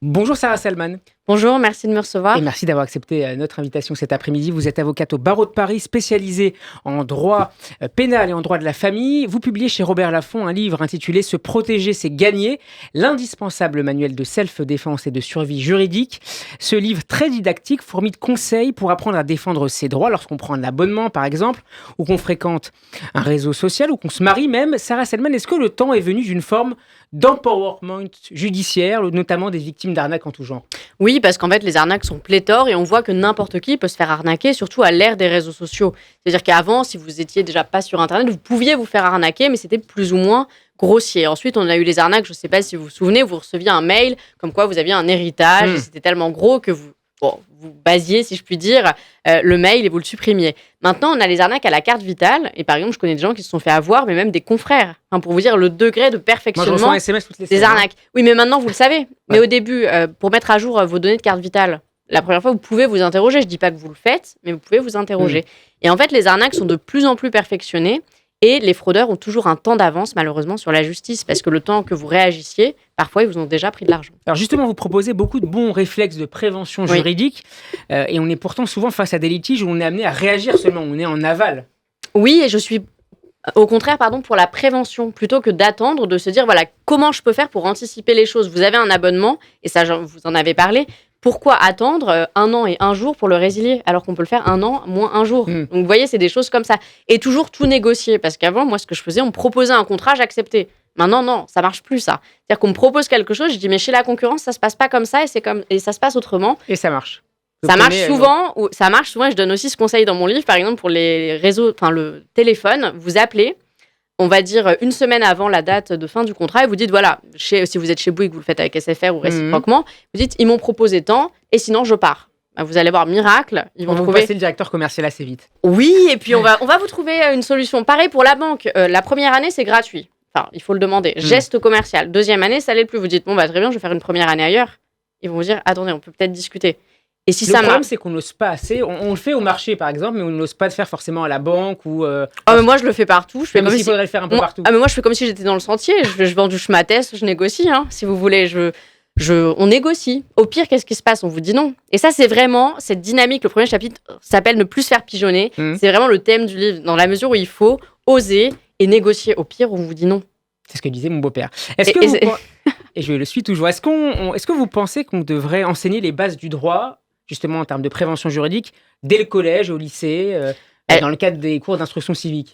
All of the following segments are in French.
Bonjour Sarah Salman Bonjour, merci de me et recevoir. merci d'avoir accepté notre invitation cet après-midi. Vous êtes avocate au barreau de Paris spécialisée en droit pénal et en droit de la famille. Vous publiez chez Robert Laffont un livre intitulé Se protéger, c'est gagner, l'indispensable manuel de self-défense et de survie juridique. Ce livre très didactique fourmille de conseils pour apprendre à défendre ses droits lorsqu'on prend un abonnement par exemple, ou qu'on fréquente un réseau social, ou qu'on se marie même. Sarah Salman, est-ce que le temps est venu d'une forme d'empowerment judiciaire, notamment des victimes d'arnaques en tout genre? Oui, parce qu'en fait, les arnaques sont pléthores et on voit que n'importe qui peut se faire arnaquer, surtout à l'ère des réseaux sociaux. C'est-à-dire qu'avant, si vous étiez déjà pas sur Internet, vous pouviez vous faire arnaquer, mais c'était plus ou moins grossier. Ensuite, on a eu les arnaques, je ne sais pas si vous vous souvenez, vous receviez un mail comme quoi vous aviez un héritage, et c'était tellement gros que vous basiez, si je puis dire, le mail et vous le supprimiez. Maintenant, on a les arnaques à la carte vitale, et par exemple, je connais des gens qui se sont fait avoir, mais même des confrères, pour vous dire le degré de Moi, je reçois perfectionnement un SMS toutes les des semaines. arnaques. Oui, mais maintenant, vous le savez. Mais Ouais. au début, pour mettre à jour vos données de carte vitale, la première fois, vous pouvez vous interroger. Je ne dis pas que vous le faites, mais vous pouvez vous interroger. Et en fait, les arnaques sont de plus en plus perfectionnées et les fraudeurs ont toujours un temps d'avance, malheureusement, sur la justice, parce que le temps que vous réagissiez, parfois, ils vous ont déjà pris de l'argent. Alors justement, vous proposez beaucoup de bons réflexes de prévention Oui. juridique et on est pourtant souvent face à des litiges où on est amené à réagir seulement, on est en aval. Oui, et je suis au contraire, pour la prévention, plutôt que d'attendre, de se dire, voilà, comment je peux faire pour anticiper les choses. Vous avez un abonnement, et ça, vous en avez parlé. Pourquoi attendre 1 an et 1 jour pour le résilier, alors qu'on peut le faire 1 an moins 1 jour. Donc, vous voyez, c'est des choses comme ça. Et toujours tout négocier, parce qu'avant, moi, ce que je faisais, on me proposait un contrat, j'acceptais. Maintenant, non, ça marche plus, ça. C'est-à-dire qu'on me propose quelque chose, je dis, mais chez la concurrence, ça se passe pas comme ça, et ça se passe autrement. Et ça marche. Ça marche souvent, et je donne aussi ce conseil dans mon livre, par exemple, pour les réseaux, le téléphone, vous appelez, on va dire 1 semaine avant la date de fin du contrat, et vous dites, voilà, si vous êtes chez Bouygues, vous le faites avec SFR ou réciproquement, vous dites, ils m'ont proposé tant, et sinon je pars. Vous allez voir, miracle, ils vont vous trouver... passez le directeur commercial assez vite. Oui, et puis on va vous trouver une solution. Pareil pour la banque, la première année, c'est gratuit. Enfin, il faut le demander. Geste commercial. Deuxième année, ça l'est plus. Vous dites, bon, bah très bien, je vais faire une première année ailleurs. Ils vont vous dire, attendez, on peut peut-être discuter. Et si Le ça problème, marche... c'est qu'on n'ose pas assez. On le fait au marché, par exemple, mais on n'ose pas le faire forcément à la banque ou. mais moi, je le fais partout. Je fais Même comme s'il si... faudrait le faire un peu partout. mais moi, je fais comme si j'étais dans le sentier. Je vends du schmattès, je négocie, si vous voulez. On négocie. Au pire, qu'est-ce qui se passe? On vous dit non. Et ça, c'est vraiment cette dynamique. Le premier chapitre s'appelle Ne plus se faire pigeonner. C'est vraiment le thème du livre, dans la mesure où il faut oser et négocier. Au pire, on vous dit non. C'est ce que disait mon beau-père. Et je le suis toujours. Est-ce que vous pensez qu'on devrait enseigner les bases du droit, justement en termes de prévention juridique, dès le collège, au lycée, dans le cadre des cours d'instruction civique?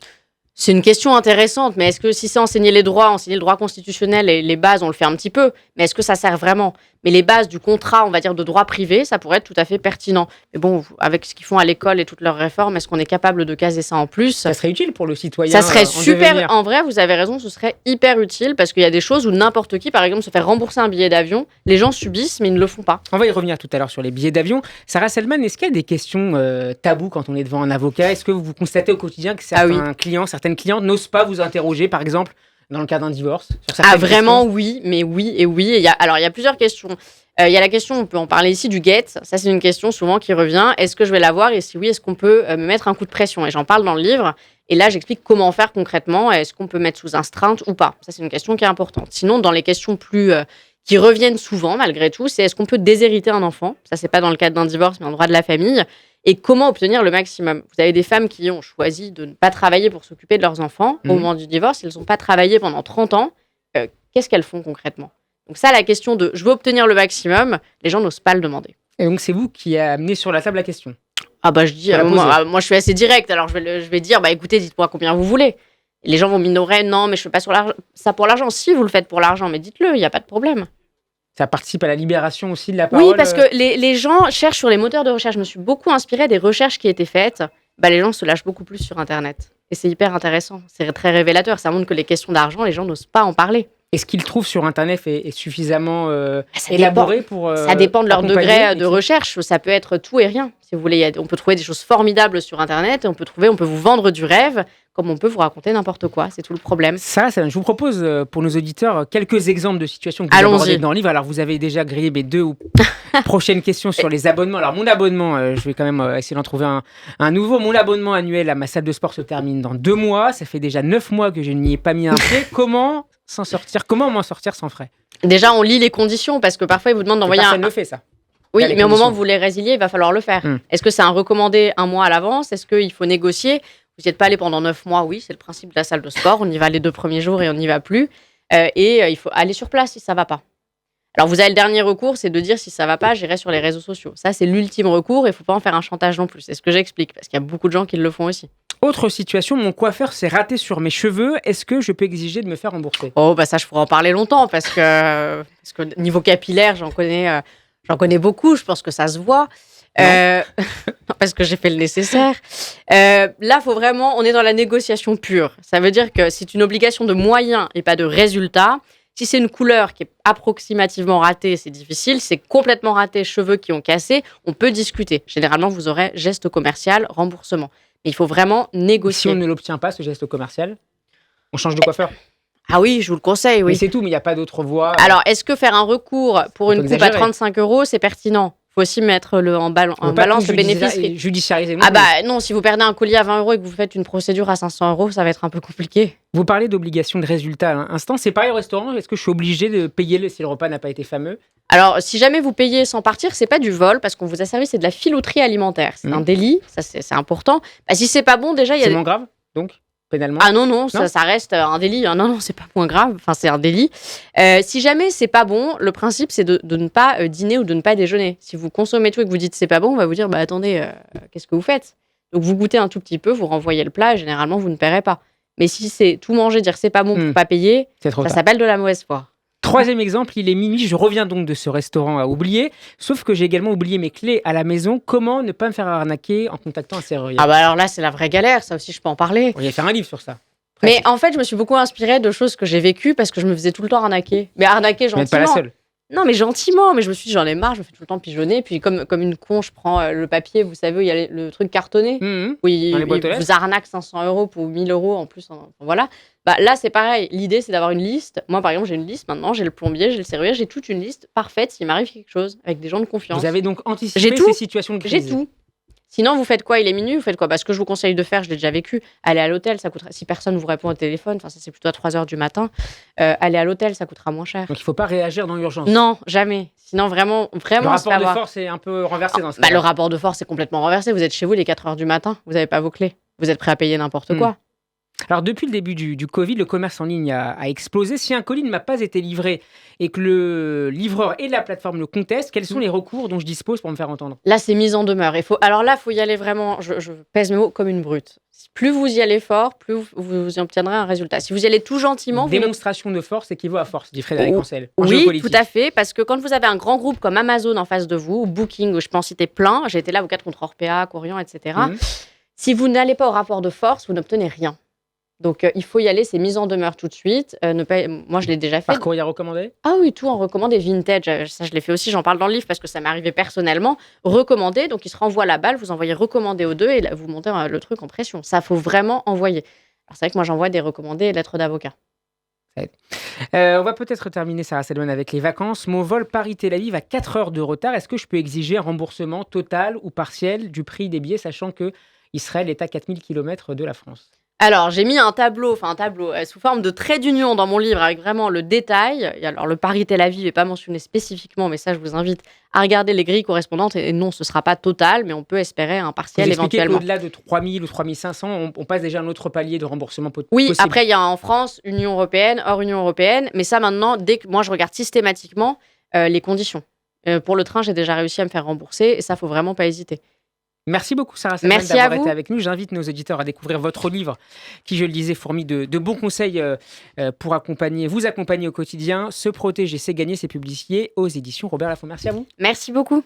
C'est une question intéressante, mais est-ce que si c'est enseigner le droit constitutionnel et les bases, on le fait un petit peu, mais est-ce que ça sert vraiment? Mais les bases du contrat, on va dire, de droit privé, ça pourrait être tout à fait pertinent. Mais bon, avec ce qu'ils font à l'école et toutes leurs réformes, est-ce qu'on est capable de caser ça en plus? Ça serait utile pour le citoyen. Ça serait en super. devenir. En vrai, vous avez raison, ce serait hyper utile parce qu'il y a des choses où n'importe qui, par exemple, se faire rembourser un billet d'avion, les gens subissent, mais ils ne le font pas. On va y revenir tout à l'heure sur les billets d'avion. Sarah Salman, est-ce qu'il y a des questions taboues quand on est devant un avocat? Est-ce que vous constatez au quotidien que certaines clientes n'osent pas vous interroger, par exemple, dans le cas d'un divorce sur certaines Vraiment, questions? oui, mais oui et oui. Il y a plusieurs questions. Il y a la question, on peut en parler ici, du guet. Ça, c'est une question souvent qui revient. Est-ce que je vais l'avoir? Et si oui, est-ce qu'on peut me mettre un coup de pression? Et j'en parle dans le livre. Et là, j'explique comment faire concrètement. Est-ce qu'on peut mettre sous astreinte ou pas? Ça, c'est une question qui est importante. Sinon, dans les questions plus qui reviennent souvent, malgré tout, c'est est-ce qu'on peut déshériter un enfant? Ça, c'est pas dans le cadre d'un divorce, mais en droit de la famille. Et comment obtenir le maximum? Vous avez des femmes qui ont choisi de ne pas travailler pour s'occuper de leurs enfants. Au moment du divorce, elles n'ont pas travaillé pendant 30 ans. Qu'est-ce qu'elles font concrètement? Donc ça, la question de « je veux obtenir le maximum », les gens n'osent pas le demander. Et donc, c'est vous qui avez amené sur la table la question? Je dis, moi, je suis assez directe, alors je vais dire, écoutez, dites-moi combien vous voulez. Et les gens vont minorer, non, mais je ne fais pas ça pour l'argent. Si vous le faites pour l'argent, mais dites-le, il n'y a pas de problème. Ça participe à la libération aussi de la parole? Oui, parce que les gens cherchent sur les moteurs de recherche. Je me suis beaucoup inspirée des recherches qui étaient faites. Les gens se lâchent beaucoup plus sur Internet. Et c'est hyper intéressant. C'est très révélateur. Ça montre que les questions d'argent, les gens n'osent pas en parler. Et ce qu'ils trouvent sur Internet est suffisamment élaboré pour ça dépend de leur accompagner degré de recherche. Ça peut être tout et rien. Si vous voulez, on peut trouver des choses formidables sur Internet. On peut vous vendre du rêve, comme on peut vous raconter n'importe quoi. C'est tout le problème. Je vous propose pour nos auditeurs quelques exemples de situations que vous abordez dans le livre. Alors, vous avez déjà grillé mes 2 prochaines questions sur les abonnements. Alors, mon abonnement, je vais quand même essayer d'en trouver un nouveau. Mon abonnement annuel à ma salle de sport se termine dans 2 mois. Ça fait déjà 9 mois que je n'y ai pas mis un pied. Comment m'en sortir sans frais? Déjà, on lit les conditions parce que parfois, ils vous demandent d'envoyer Personne ne le fait, ça. Oui, mais au moment où vous les résiliez, il va falloir le faire. Est-ce que c'est un recommandé 1 mois à l'avance? Est-ce qu'il faut négocier? Vous n'y êtes pas allé pendant 9 mois? Oui, c'est le principe de la salle de sport. On y va les 2 premiers jours et on n'y va plus. Il faut aller sur place si ça ne va pas. Alors, vous avez le dernier recours, c'est de dire si ça ne va pas, j'irai sur les réseaux sociaux. Ça, c'est l'ultime recours et il ne faut pas en faire un chantage non plus. C'est ce que j'explique parce qu'il y a beaucoup de gens qui le font aussi. Autre situation, mon coiffeur s'est raté sur mes cheveux. Est-ce que je peux exiger de me faire rembourser? Oh, ça, je pourrais en parler longtemps parce que niveau capillaire, j'en connais beaucoup. Je pense que ça se voit. Parce que j'ai fait le nécessaire. Là, on est dans la négociation pure. Ça veut dire que c'est une obligation de moyens et pas de résultats. Si c'est une couleur qui est approximativement ratée, c'est difficile. C'est complètement raté, cheveux qui ont cassé, on peut discuter. Généralement, vous aurez geste commercial, remboursement. Mais il faut vraiment négocier. Si on ne l'obtient pas, ce geste commercial, on change de coiffeur. Ah oui, je vous le conseille, oui. Mais c'est tout, mais il n'y a pas d'autre voie. Alors, est-ce que faire un recours pour une coupe à 35 €, c'est pertinent? Il faut aussi mettre en balance le bénéfice. Judiciariser. Non, si vous perdez un collier à 20 € et que vous faites une procédure à 500 €, ça va être un peu compliqué. Vous parlez d'obligation de résultat à l'instant. C'est pareil au restaurant. Est-ce que je suis obligé de payer si le repas n'a pas été fameux? Alors, si jamais vous payez sans partir, c'est pas du vol parce qu'on vous a servi, c'est de la filouterie alimentaire. C'est un délit, ça c'est important. Si c'est pas bon, déjà il y a. C'est moins grave, donc pénalement? Ah non, ça reste un délit. Non, c'est pas moins grave. Enfin, c'est un délit. Si jamais c'est pas bon, le principe c'est de ne pas dîner ou de ne pas déjeuner. Si vous consommez tout et que vous dites c'est pas bon, on va vous dire attendez, qu'est-ce que vous faites? Donc vous goûtez un tout petit peu, vous renvoyez le plat et généralement vous ne paierez pas. Mais si c'est tout manger, dire c'est pas bon pour pas payer, ça s'appelle de la mauvaise foi. 3e exemple, il est minuit, je reviens donc de ce restaurant à oublier, sauf que j'ai également oublié mes clés à la maison. Comment ne pas me faire arnaquer en contactant un serrurier? Alors là, c'est la vraie galère, ça aussi je peux en parler. On va faire un livre sur ça. Mais en fait, je me suis beaucoup inspirée de choses que j'ai vécues parce que je me faisais tout le temps arnaquer. Mais arnaquer gentiment. Vous n'êtes pas la seule. Non, mais gentiment. Mais je me suis dit, j'en ai marre, je me fais tout le temps pigeonner. Puis comme une con, je prends le papier, vous savez, où il y a le truc cartonné. Où il vous arnaque 500 € pour 1000 € en plus. Voilà. Là, c'est pareil. L'idée, c'est d'avoir une liste. Moi, par exemple, j'ai une liste maintenant. J'ai le plombier, j'ai le serrurier, j'ai toute une liste parfaite s'il m'arrive quelque chose avec des gens de confiance. Vous avez donc anticipé ces situations de crise? J'ai tout. Sinon, vous faites quoi? Il est minuit, vous faites quoi? Ce que je vous conseille de faire, je l'ai déjà vécu. Aller à l'hôtel, ça coûtera. Si personne vous répond au téléphone, ça c'est plutôt à 3h du matin. Aller à l'hôtel, ça coûtera moins cher. Donc il ne faut pas réagir dans l'urgence. Non, jamais. Sinon, vraiment. Le rapport de force est un peu renversé dans ce cas. Le rapport de force est complètement renversé. Vous êtes chez vous, il est 4h du matin, vous n'avez pas vos clés. Vous êtes prêt à payer n'importe quoi. Alors, depuis le début du Covid, le commerce en ligne a explosé. Si un colis ne m'a pas été livré et que le livreur et la plateforme le contestent, quels sont les recours dont je dispose pour me faire entendre? Là, c'est mise en demeure. Alors là, il faut y aller vraiment, je pèse mes mots, comme une brute. Plus vous y allez fort, plus vous y obtiendrez un résultat. Si vous y allez tout gentiment... Démonstration de force équivaut à force, dit Frédéric Ancel. Oui, tout à fait, parce que quand vous avez un grand groupe comme Amazon en face de vous, ou Booking, je peux en citer plein, j'ai été là, vous 4 contre Orpea, Corian, etc. Si vous n'allez pas au rapport de force, vous n'obtenez rien. Donc, il faut y aller, c'est mise en demeure tout de suite. Moi, je l'ai déjà fait. Par courrier recommandé? Ah oui, tout en recommandé. Vintage, ça, je l'ai fait aussi. J'en parle dans le livre parce que ça m'est arrivé personnellement. Recommandé, donc il se renvoie la balle, vous envoyez recommandé aux 2 et là, vous montez le truc en pression. Ça, faut vraiment envoyer. Alors, c'est vrai que moi, j'envoie des recommandés et lettres d'avocat. On va peut-être terminer, Sarah Selman, avec les vacances. Mon vol Paris-Tel Aviv a 4 heures de retard. Est-ce que je peux exiger un remboursement total ou partiel du prix des billets, sachant que Israël est à 4000 km de la France? Alors, j'ai mis un tableau sous forme de trait d'union dans mon livre avec vraiment le détail. Alors, le Paris-Tel Aviv n'est pas mentionné spécifiquement, mais ça, je vous invite à regarder les grilles correspondantes. Et non, ce ne sera pas total, mais on peut espérer un partiel vous éventuellement. Au-delà de 3000 ou 3500, on passe déjà à un autre palier de remboursement possible. Oui, après, il y a en France, Union européenne, hors Union européenne. Mais ça, maintenant, dès que moi, je regarde systématiquement les conditions. Pour le train, j'ai déjà réussi à me faire rembourser et ça, il ne faut vraiment pas hésiter. Merci beaucoup, Sarah Selman, d'avoir été avec nous. J'invite nos auditeurs à découvrir votre livre qui, je le disais, fourmille de bons conseils pour vous accompagner au quotidien. Se protéger, c'est gagner, c'est publié aux éditions Robert Laffont. Merci à vous. Merci beaucoup.